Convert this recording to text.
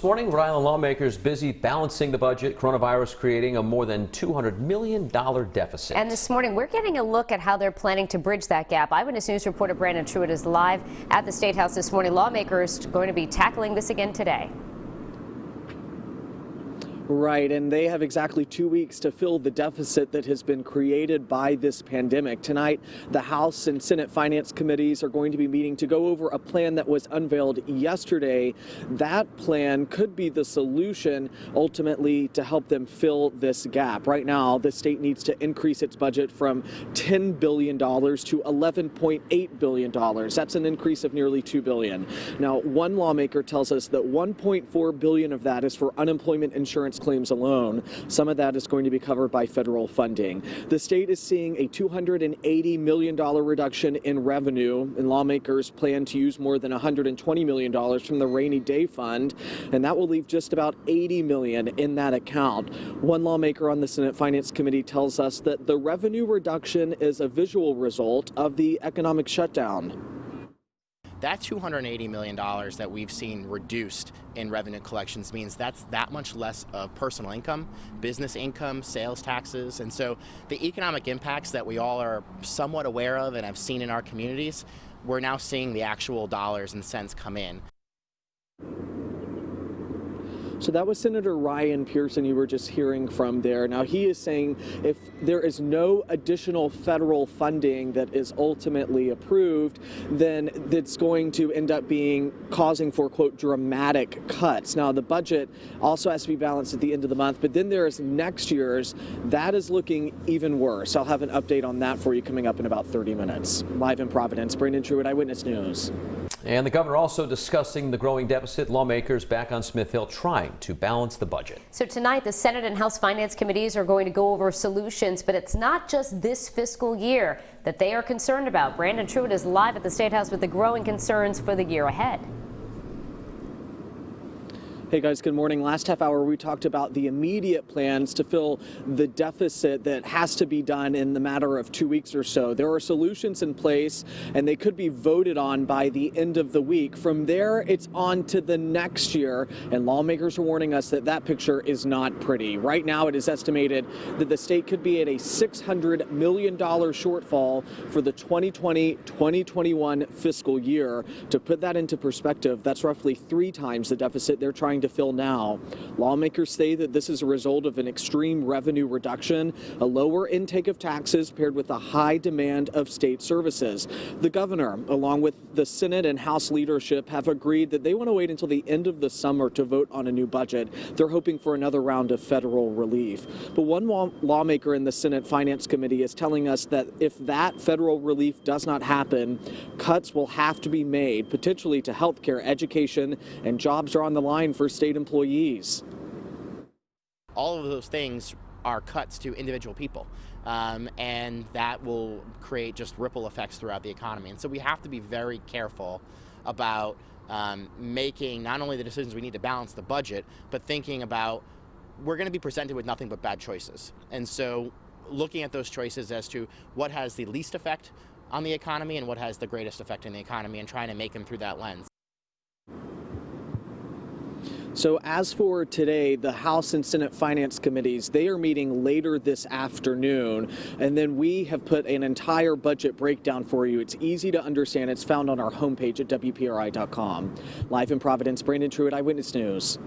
this morning, Rhode Island lawmakers busy balancing the budget, coronavirus creating a more than $200 million deficit. And this morning, we're getting a look at how they're planning to bridge that gap. Eyewitness News reporter Brandon Truitt is live at the State House this morning. Lawmakers are going to be tackling this again today. Right, and they have exactly 2 weeks to fill the deficit that has been created by this pandemic. Tonight, the House and Senate Finance Committees are going to be meeting to go over a plan that was unveiled yesterday. That plan could be the solution ultimately to help them fill this gap. Right now, the state needs to increase its budget from $10 billion to $11.8 billion. That's an increase of nearly $2 billion. Now, one lawmaker tells us that $1.4 billion of that is for unemployment insurance claims alone. Some of that is going to be covered by federal funding. The state is seeing a $280 million reduction in revenue, and lawmakers plan to use more than $120 million from the rainy day fund, and that will leave just about $80 million in that account. One lawmaker on the Senate Finance Committee tells us that the revenue reduction is a visual result of the economic shutdown. That $280 million that we've seen reduced in revenue collections means that's that much less of personal income, business income, sales taxes. And so the economic impacts that we all are somewhat aware of and have seen in our communities, we're now seeing the actual dollars and cents come in. So that was Senator Ryan Pearson you were just hearing from there. Now he is saying if there is no additional federal funding that is ultimately approved, then it's going to end up causing for, quote, dramatic cuts. Now the budget also has to be balanced at the end of the month, but then there is next year's. That is looking even worse. I'll have an update on that for you coming up in about 30 minutes. Live in Providence, Brandon Truitt, Eyewitness News. And the governor also discussing the growing deficit. Lawmakers back on Smith Hill trying to balance the budget. So tonight, the Senate and House Finance Committees are going to go over solutions, but it's not just this fiscal year that they are concerned about. Brandon Truitt is live at the State House with the growing concerns for the year ahead. Hey guys, good morning. Last half hour we talked about the immediate plans to fill the deficit that has to be done in the matter of 2 weeks or so. There are solutions in place and they could be voted on by the end of the week. From there, it's on to the next year, and lawmakers are warning us that that picture is not pretty. Right now, it is estimated that the state could be at a $600 million shortfall for the 2020-2021 fiscal year. To put that into perspective, that's roughly 3 times the deficit they're trying to fill now. Lawmakers say that this is a result of an extreme revenue reduction, a lower intake of taxes paired with a high demand of state services. The governor, along with the Senate and House leadership, have agreed that they want to wait until the end of the summer to vote on a new budget. They're hoping for another round of federal relief. But one lawmaker in the Senate Finance Committee is telling us that if that federal relief does not happen, cuts will have to be made, potentially to healthcare, education, and jobs are on the line for state employees. All of those things are cuts to individual people, and that will create just ripple effects throughout the economy. And so we have to be very careful about making not only the decisions we need to balance the budget, but thinking about we're going to be presented with nothing but bad choices. And so looking at those choices as to what has the least effect on the economy and what has the greatest effect on the economy, and trying to make them through that lens. So as for today, the House and Senate Finance Committees, they are meeting later this afternoon. And then we have put an entire budget breakdown for you. It's easy to understand. It's found on our homepage at WPRI.com. Live in Providence, Brandon Truitt, Eyewitness News.